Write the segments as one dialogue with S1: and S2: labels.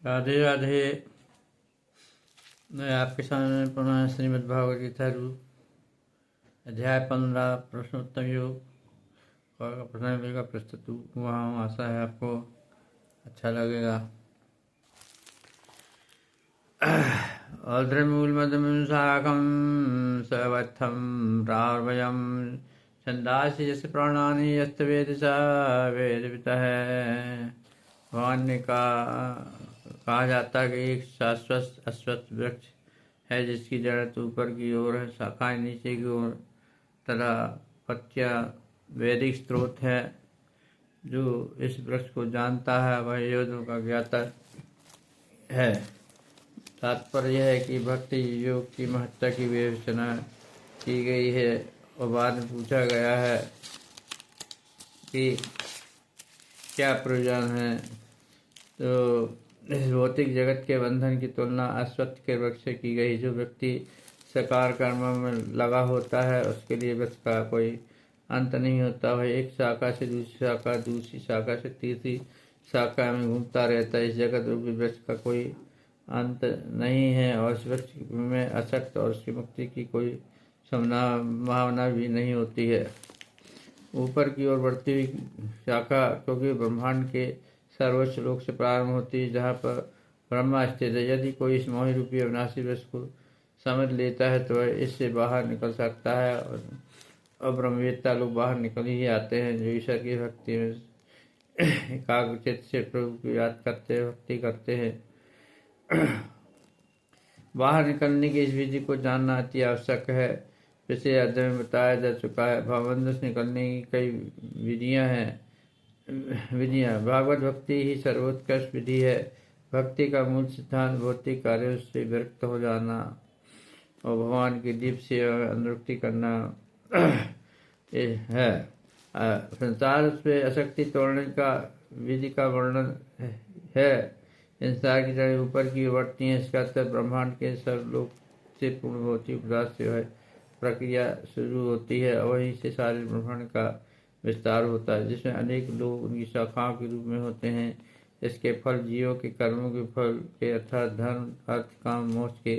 S1: राधे राधे। मैं आपके सामने पुनः श्रीमद् भागवत गीता रूप अध्याय 15 प्रश्नोत्तर योग का प्रश्न का प्रस्तुत हुआ हूँ। आशा है आपको अच्छा लगेगा। और्ध्रमूलमदं शाखं सवत्थं प्रार्वयं छन्दांसि यस्य प्राणानि यस्तवेद स वेदवितः। भगवान ने कहा जाता है कि एक शाश्वत अश्वत्थ वृक्ष है जिसकी जड़ तो ऊपर की ओर है, शाखाएं नीचे की ओर तथा पत्तियां वैदिक स्रोत है। जो इस वृक्ष को जानता है वह योगों का ज्ञाता है। तात्पर्य यह है कि भक्ति योग की महत्ता की विवेचना की गई है और बाद में पूछा गया है कि क्या प्रयोजन है। तो इस भौतिक जगत के बंधन की तुलना अश्वत्थ के वृक्ष से की गई। जो व्यक्ति सकार कर्म में लगा होता है उसके लिए वृक्ष का कोई अंत नहीं होता। वह एक शाखा से दूसरी शाखा से तीसरी शाखा में घूमता रहता है। इस जगत रूपी वृक्ष का कोई अंत नहीं है और इस वृक्ष में असक्त और उसकी मुक्ति की कोई संभावना भी नहीं होती है। ऊपर की ओर बढ़ती हुई शाखा क्योंकि ब्रह्मांड के सर्वोच्च लोक से प्रारंभ होती है जहाँ पर ब्रह्मा स्थित है। यदि कोई इस मोहि रूपी अविनाशी वृक्ष को समझ लेता है तो वह इससे बाहर निकल सकता है और ब्रह्मवेत्ता लोग बाहर निकल ही आते हैं। जो ईश्वर की भक्ति में एकाग्रचित्त से प्रभु की याद करते हैं, भक्ति करते हैं। बाहर निकलने की इस विधि को जानना अति आवश्यक है। पिछले अध्याय में बताया जा चुका है। भवबंध से निकलने की कई विधियां भागवत भक्ति ही सर्वोत्कृष्ट विधि है। भक्ति का मूल सिद्धांत भौतिक कार्यों से विरक्त हो जाना और भगवान की दीप सेवा में अनुरक्ति करना है। संसार से आसक्ति तोड़ने का विधि का वर्णन है। संसार की जड़ें ऊपर की ओर बढ़ती हैं। इसका अर्थ ब्रह्मांड के सर्वलोक से पूर्ण भौतिक पदार्थ से है प्रक्रिया शुरू होती है और वहीं से सारे ब्रह्मांड का विस्तार होता है जिसमें अनेक लोग उनकी शाखाओं के रूप में होते हैं। इसके फल जीवों के कर्मों के फल के अर्थात धर्म अर्थ काम मोक्ष के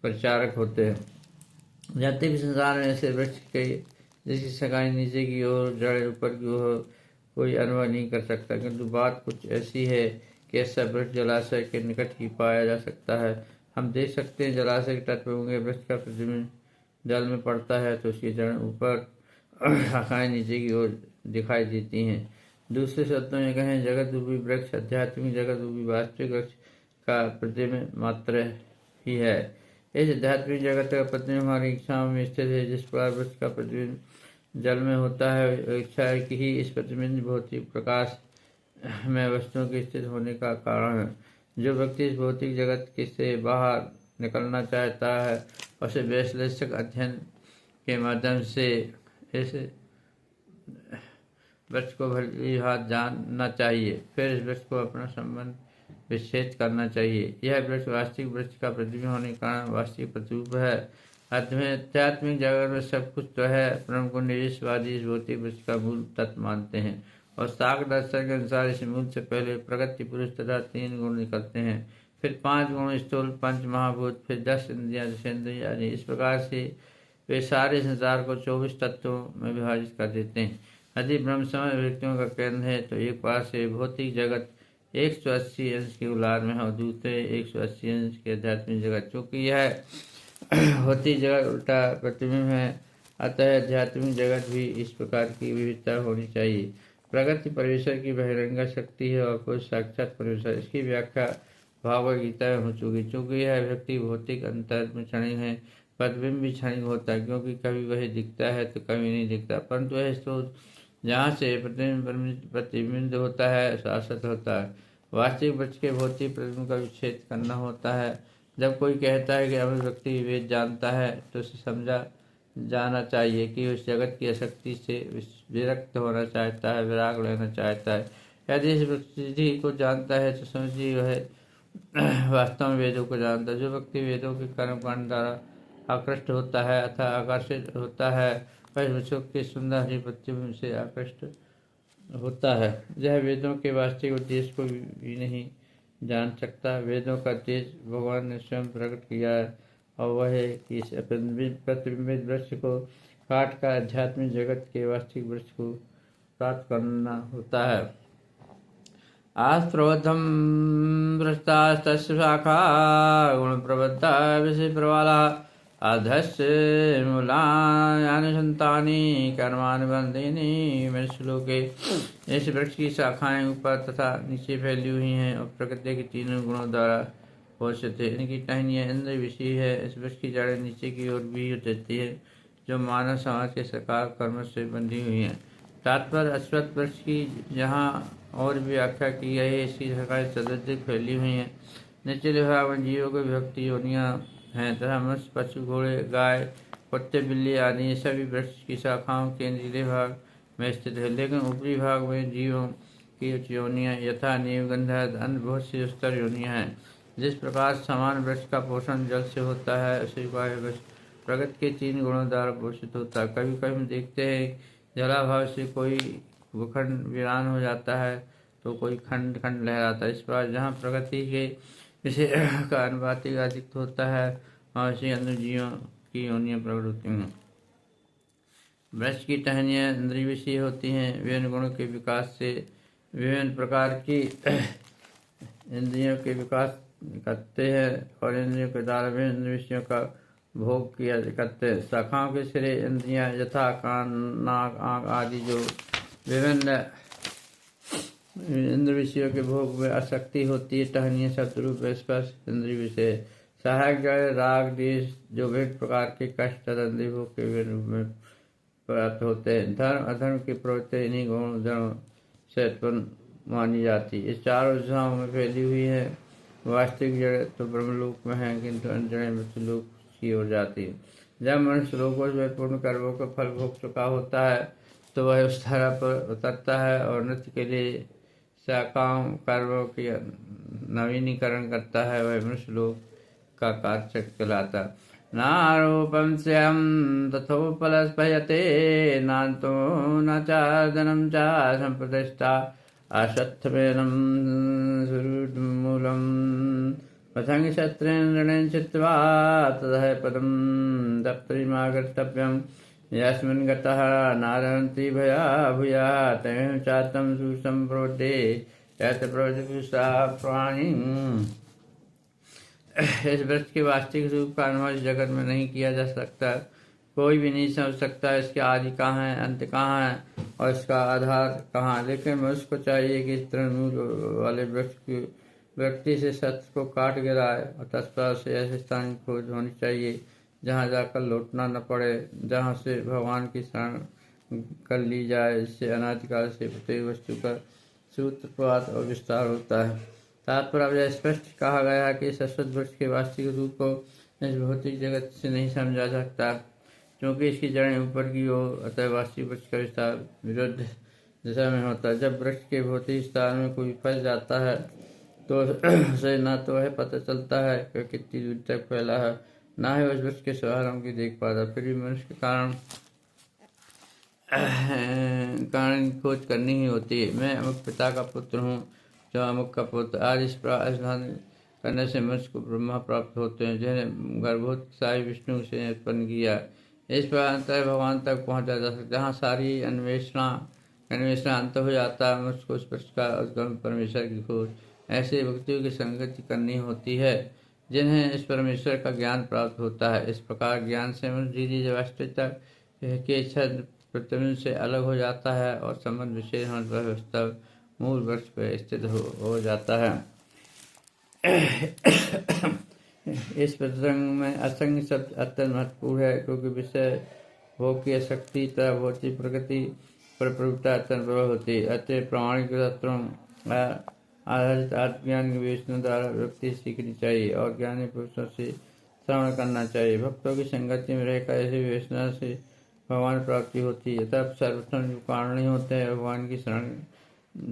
S1: प्रचारक होते हैं। जाते भी संसार में ऐसे वृक्ष के जिसकी शाखाएं नीचे की ओर जड़ ऊपर की ओर कोई अनुभव नहीं कर सकता, किंतु बात कुछ ऐसी है कि ऐसा वृक्ष जलाशय के निकट ही पाया जा सकता है। हम देख सकते हैं जलाशय के तट पर होंगे वृक्ष का प्रतिबिंब जल में पड़ता है तो उसकी जड़ ऊपर शाखाएं नीचे की ओर दिखाई देती हैं। दूसरे शब्दों में कहें जगत रूपी वृक्ष आध्यात्मिक जगत रूपी वास्तविक वृक्ष का प्रतिबिंब मात्र ही है। इस आध्यात्मिक जगत का प्रतिबिंब हमारी इच्छाओं में स्थित है। जिस प्रकार वृक्ष का प्रतिबिंब जल में होता है, इच्छा है कि ही इस प्रतिबिंब भौतिक प्रकाश में वस्तुओं के स्थित होने का कारण है। जो व्यक्ति इस भौतिक जगत से बाहर निकलना चाहता है उसे वैश्लेषिक अध्ययन के माध्यम से इस वृक्ष को भली हाथ जानना चाहिए। फिर इस वृक्ष को अपना संबंध विच्छेद करना चाहिए। यह वृक्ष वास्तविक वृक्ष का प्रतिबिंब होने के कारण वास्तविक प्रतिरूप है। आध्यात्मिक जगत में सब कुछ तो है परंतु निवेशवादी इस भौतिक वृक्ष का मूल तत्व मानते हैं और शाक्त दर्शन के अनुसार इस मूल से पहले प्रगति पुरुष तथा 3 गुण निकलते हैं, फिर 5 गुण स्थूल, 5 महाभूत, फिर 10 इंद्रियां, दशेंद्रियां आदि। इस प्रकार से वे सारे संसार को 24 तत्वों में विभाजित कर देते हैं। यदि ब्रह्म समय व्यक्तियों का केंद्र है तो एक पास से भौतिक जगत 180 अंश के उलार में है और दूसरे 180 अंश के आध्यात्मिक जगत। चूँकि यह भौतिक जगत उल्टा प्रतिबिंब है अतः आध्यात्मिक जगत भी इस प्रकार की विविधता होनी चाहिए। प्रगति परमेश्वर की बहिरंगा शक्ति है और पुरुष साक्षात परमेश्वर। इसकी व्याख्या भागवत गीता में हो चुकी। चूँकि यह व्यक्ति भौतिक अंतर में क्षणिक है, प्रतिबिंब भी क्षणिक होता है क्योंकि कभी वह दिखता है तो कभी नहीं दिखता, परंतु वह स्रोत जहाँ से प्रतिबिंब होता है शाश्वत होता है। वास्तविक वृक्ष के भौतिक प्रतिबिंब का विच्छेद करना होता है। जब कोई कहता है कि अमर व्यक्ति वेद जानता है तो उसे समझा जाना चाहिए कि उस जगत की आसक्ति से विरक्त होना चाहता है, विराग लेना चाहता है। यदि इस व्यक्ति को जानता है तो समझिए वह वास्तव में वेदों को जानता है। जो व्यक्ति वेदों के कर्म कांड द्वारा आकृष्ट होता है अथवा आकर्षित होता है वह विश्व के सुंदर हरि प्रतिबिंब से आकृष्ट होता है। यह वेदों के वास्तविक उद्देश्य को भी नहीं जान सकता। वेदों का तेज भगवान ने स्वयं प्रकट किया है और वह है कि इस प्रतिबिंबित वृक्ष को काट कर आध्यात्मिक जगत के वास्तविक वृक्ष को प्राप्त करना होता है। आस्त्रोद्धम भ्रष्टास्तस्य शाखा गुणप्रबद्धा विषयप्रवालाः अधस्य मूलान्यनुसन्तानि कर्मानुबन्धीनि मनुष्यलोके। इस वृक्ष की शाखाएं ऊपर तथा नीचे फैली हुई हैं और प्रकृति के तीनों गुणों द्वारा पोषित है। इनकी टहनियाँ इंद्र विषय है। इस वृक्ष की जड़ें नीचे की ओर भी उतरती है जो मानव समाज के सकाल कर्म से बंधी हुई हैं। तात्पर्य अश्वत्थ वृक्ष की जहाँ और भी व्याख्या की गई है। इसकी शाखाएं चतुर्दिक फैली हुई हैं। निचले भाग में जीवों की विभक्ति योनियाँ हैं तथा मनुष्य, पशु, घोड़े, गाय, कुत्ते, बिल्ली आदि ये सभी वृक्ष की शाखाओं के निचले भाग में स्थित है। लेकिन ऊपरी भाग में जीवों की योनियाँ यथा नीव, गंधर्व, अन्य बहुत सी उच्चतर योनियाँ हैं। जिस प्रकार समान वृक्ष का पोषण जल से होता है उसी प्रकार वृक्ष प्रगति के तीन गुणों द्वारा पोषित होता है। कभी कभी हम देखते हैं जलाभाव से कोई भूखंड वीरान हो जाता है तो कोई खंड खंड लहराता है। इस प्रकार जहाँ प्रगति के विषय का अनुपातिक अधिक होता है वहाँ उसी अन्य जीवों की योनियाँ प्रकट होती हैं। वृक्ष की टहनियाँ इंद्रिय विषय होती हैं। विभिन्न गुणों के विकास से विभिन्न प्रकार की इंद्रियों के विकास करते हैं और इंद्रियों के द्वारा विभिन्न विषयों का भोग किया करते हैं। शाखाओं के सिरे इंद्रियाँ यथा कान, नाक, आँख आदि जो विभिन्न इंद्र विषयों के भोग में आसक्ति होती है। टहनियाँ शब्द रूप स्पर्श इंद्रिय विषय। सहायक जड़ राग देश जो विभिन्न प्रकार के कष्ट तथा इंद्रिय भोग के विभिन्न रूप में प्राप्त होते हैं। धर्म अधर्म की प्रवृत्ति इन्हीं गुण धर्म से उत्पन्न मानी जाती है। इस चारों दिशाओं में फैली हुई है। वास्तविक जड़ तो ब्रह्मलोक में है किंतु अन्य जड़ें मृत्युलोक की ओर जाती है। जब मनुष्य लोकों में पूर्ण कर्मों का फल भोग चुका होता है तो वह उस धरा पर उतरता है और नृत्य के लिए शाखाओं कर्मों की नवीनीकरण करता है। वह मनुष्य लोक का कार्य कहलाता। नारूपम स्यम तथोपलस्भयते नान्तो न चादनं च संप्रतिष्ठा अश्वत्थमेनं सुहृन्मूलं पथंग शत्रुन् चित्वा ततः पदं दप्तरिमागन्तव्यं यस्मिन् गतः नारहन्ति भया भूया तमेव चातं सुसंप्रोदे यत् प्रवृत्तिपुषा प्राणी। इस वृक्ष के वास्तविक रूप का अनुभव इस जगत में नहीं किया जा सकता। कोई भी नहीं समझ सकता इसके आदि कहाँ है, अंत कहाँ है और इसका आधार कहाँ। लेकिन मनुष्य को चाहिए कि इस तृणमूल वाले वृक्ष की व्यक्ति से सत्य को काट गिराए और तत्पर से ऐसे स्थान की खोज होनी चाहिए जहाँ जाकर लौटना न पड़े, जहाँ से भगवान की शरण कर ली जाए। इससे अनादिकाल से प्रत्येक वस्तु का सूत्रपात और विस्तार होता है। तात्पर्य अब स्पष्ट कहा गया कि शाश्वत वृक्ष के वास्तविक रूप को इस भौतिक जगत से नहीं समझा सकता क्योंकि इसकी जड़ें ऊपर की ओर, अतः वास्तविक वृक्ष का विस्तार विरुद्ध दिशा में होता है। जब वृक्ष के भौतिक विस्तार में कोई फंस जाता है तो उसे न तो वह पता चलता है कि कितनी दूर तक फैला है, न ही उस वृक्ष के स्वभाव की देख पाता। फिर भी मनुष्य के कारण खोज करनी ही होती है। मैं अमुक पिता का पुत्र हूँ, जो अमुक का पुत्र। आज इस प्रावधान करने से मनुष्य को ब्रह्मा प्राप्त होते हैं जिन्हें गर्भोत्साही विष्णु से उत्पन्न किया। इस प्रकार भगवान तक पहुँचा जा सकता। जहाँ सारी अन्वेषण अंत हो जाता है मनुष्य को उस वृक्ष का उद्गम परमेश्वर की खोज ऐसे व्यक्तियों की संगति करनी होती है जिन्हें इस परमेश्वर का ज्ञान प्राप्त होता है। इस प्रकार ज्ञान से मनुष्य धीरे धीरे वास्तविकता के छद प्रतिबिंब से अलग हो जाता है और संबंध विशेष होने पर व्यवस्था मूल वृक्ष पर स्थित हो जाता है। इस प्रसंग में असंग शब्द अत्यंत महत्वपूर्ण है क्योंकि विषय भोग की शक्ति तथा भौतिक प्रकृति पर प्रभुता अत्यंत प्रबल होती है। अतः प्रामाणिक शास्त्रों आधारित आत्मज्ञान के विवेचना द्वारा व्यक्ति सीखनी चाहिए और ज्ञानी पुरुषों से श्रवण करना चाहिए। भक्तों की संगति में रहकर ऐसी विवेचना से भगवान प्राप्ति होती है। तब सर्वप्रथम जो कारण नहीं होते हैं भगवान की शरण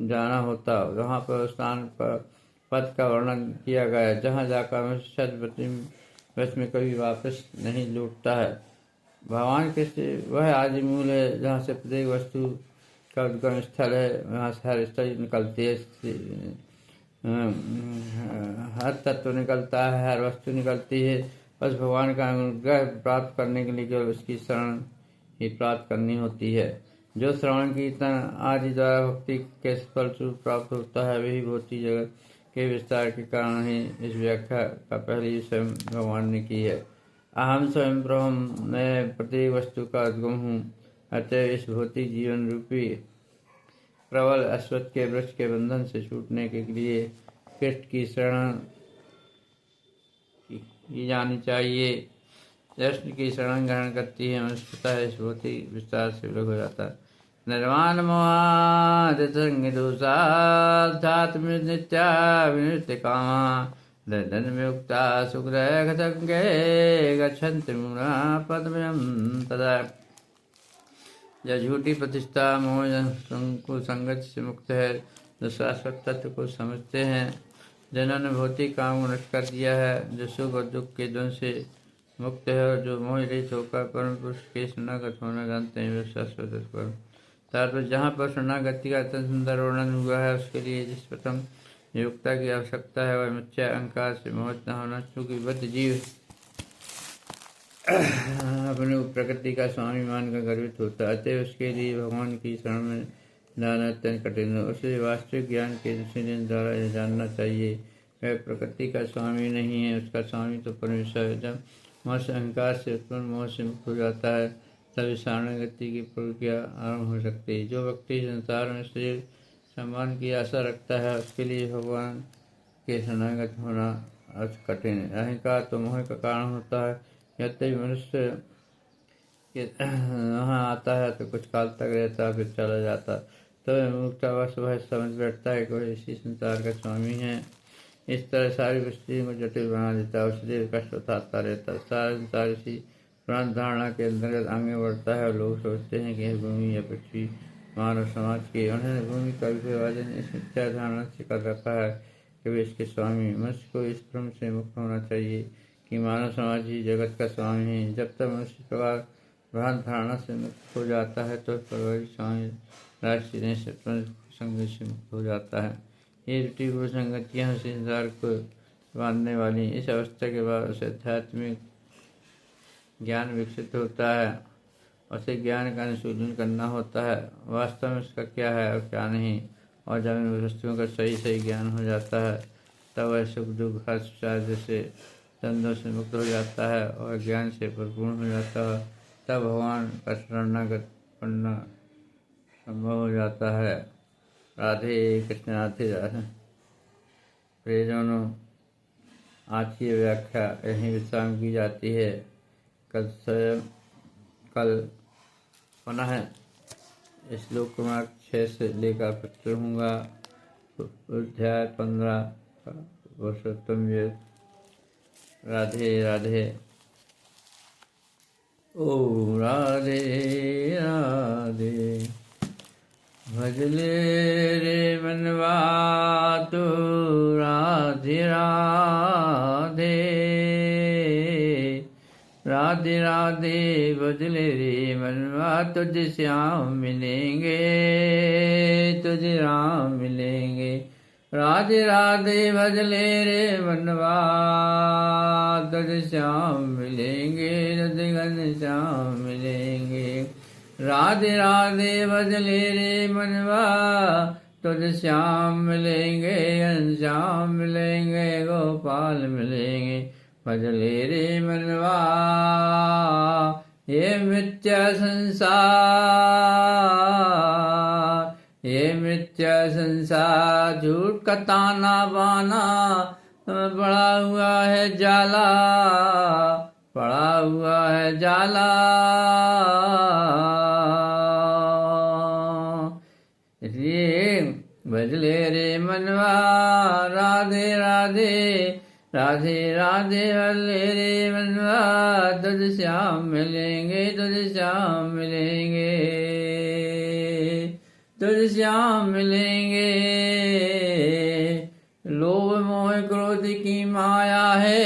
S1: जाना होता। वहाँ पर स्थान पर पद का वर्णन किया गया है जहाँ जाकर वश में कभी वापस नहीं लौटता है। भगवान के वह आदि मूल है जहाँ से प्रत्येक वस्तु का उद्गम स्थल है, वहाँ से हर स्थल निकलती है। हर तत्व निकलता है, हर वस्तु निकलती है। बस भगवान का अनुग्रह प्राप्त करने के लिए केवल उसकी शरण ही प्राप्त करनी होती है। जो श्रवण कीर्तन आदि द्वारा भक्ति के फलस्वरूप प्राप्त होता है, वही भौतिक जगत के विस्तार के कारण ही इस व्याख्या का पहले स्वयं भगवान ने की है। अहम स्वयं ब्रह्म, मैं प्रत्येक वस्तु का उद्गम हूँ। अतः इस भौतिक जीवन रूपी प्रबल अश्वत्थ के वृक्ष के बंधन से छूटने के लिए कृष्ण की शरण की जानी चाहिए। कृष्ण की शरण ग्रहण करती है, मनुष्य पता है इस भौतिक विस्तार से विलग हो जाता है। निर्वाण मोहाद संग दोषाध्यात्म नित्या विनृत्य कामा दर्दन में उक्ता सुग्रह गतंगे गच्छन्ति मुना पद्मयं तदा। यह झूठी प्रतिष्ठा मोह संगत से मुक्त है, जो शाश्वत तत्व को समझते हैं, जिन्होंने भौतिक काम को नष्ट कर दिया है, जो सुख और दुख के द्वंद से मुक्त है और जो मोह रहित होकर परम पुरुष के शरणागत होना जानते हैं, वे शाश्वत पर। तारपर जहाँ पर शरणागति का अत्यंत सुंदर वर्णन हुआ है, उसके लिए जिस प्रथम योग्यता की आवश्यकता है वह मिथ्या अहंकार से मोहित न होना, क्योंकि बद्ध जीव अपने प्रकृति का स्वामी मानकर गर्वित होता है। अतः उसके लिए भगवान की शरण में जाना अत्यंत कठिन है। उसे वास्तविक ज्ञान के दूसरे द्वारा यह जानना चाहिए वह प्रकृति का स्वामी नहीं है, उसका स्वामी तो परमेश्वर है। जब मोह से अहंकार से उत्पन्न मोह से मुक्त हो जाता है, तभी शरणागति की प्रक्रिया आरंभ हो सकती है। जो व्यक्ति संसार में शरीर सम्मान की आशा रखता है, उसके लिए भगवान के शरणागत होना अति कठिन है। अहंकार तो मोह का कारण होता है। यद्यपि मनुष्य वहाँ आता है तो कुछ काल तक रहता है, फिर चला जाता, तो मुक्तावश वह समझ बैठता है कि वह इसी संसार का स्वामी है। इस तरह सारी परिस्थिति को जटिल बना देता है और शरीर कष्ट उठाता रहता है। सारा संसार इसी पुराण धारणा के अंतर्गत आगे बढ़ता है और लोग सोचते हैं कि यह भूमि या पृथ्वी मानव समाज की। उन्होंने भूमि का विभाजन इस मिथ्या धारणा से कर रखा है कि वे इसके स्वामी। मनुष्य को इस भ्रम से मुक्त होना चाहिए कि मानव समाज ही जगत का स्वामी है। जब तक मनुष्य इस प्रकार भ्रांत धारणा से मुक्त हो जाता है तो परवरिश स्वामी राष्ट्रीय संघ से मुक्त हो जाता है। ये त्रिपुर संगतियाँ संसार को बांधने वाली। इस अवस्था के बाद उसे आध्यात्मिक ज्ञान विकसित होता है। उसे ज्ञान का अनुशोधन करना होता है, वास्तव में उसका क्या है और क्या नहीं। और जब इन वस्तुओं का सही ज्ञान हो जाता है, तब वह सुख दुख हर्ष जैसे द्वंद्वों से मुक्त हो जाता है और ज्ञान से परिपूर्ण हो जाता है। तब भगवान का शरणागत बनना संभव हो जाता है। राधे कृष्ण राधे राधे। प्रियजनों, आज की व्याख्या यहीं विश्राम की जाती है। कल पुनः श्लोक क्रमांक 6 से लेकर प्रस्तुत होगा। अध्याय 15 पुरुषोत्तम योग। राधे राधे। ओ राधे राधे। भजले रे मनवा तू राधे राधे। राधे राधे भजले रे मनवा, तुझ श्याम मिलेंगे, तुझ राम मिलेंगे। राधे राधे भजले रे मनवा, तुझ श्याम मिलेंगे, तुझ घनश्याम मिलेंगे। राधे राधे भजले रे मनवा, तुझ श्याम मिलेंगे, घनश्याम मिलेंगे, गोपाल मिलेंगे। भजले रे मनवा, ये मिथ्या संसार, ये मिथ्या संसार झूठ का ताना बाना पड़ा हुआ है जाला, पड़ा हुआ है जाला। इसलिए भजले रे मनवा, राधे राधे राधे राधे भजले रे मनवा, तुझ श्याम मिलेंगे, तुझ श्याम मिलेंगे, तुझ श्याम मिलेंगे। लोभ मोह क्रोध की माया है,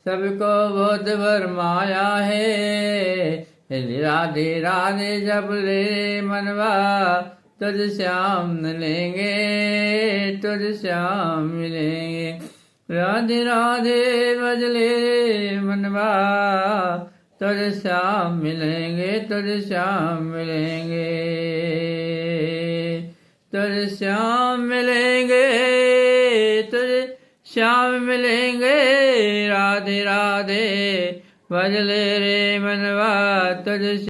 S1: सबको बहुत भरमाया है। राधे राधे जप ले मनवा, तुझ श्याम मिलेंगे, तुझ श्याम मिलेंगे। राधे राधे भजले मनवा, तुझ श्याम मिलेंगे, तुझ श्याम मिलेंगे, तुझ श्याम मिलेंगे, तुझ श्याम मिलेंगे। राधे राधे भजले रे मनवा, तुझ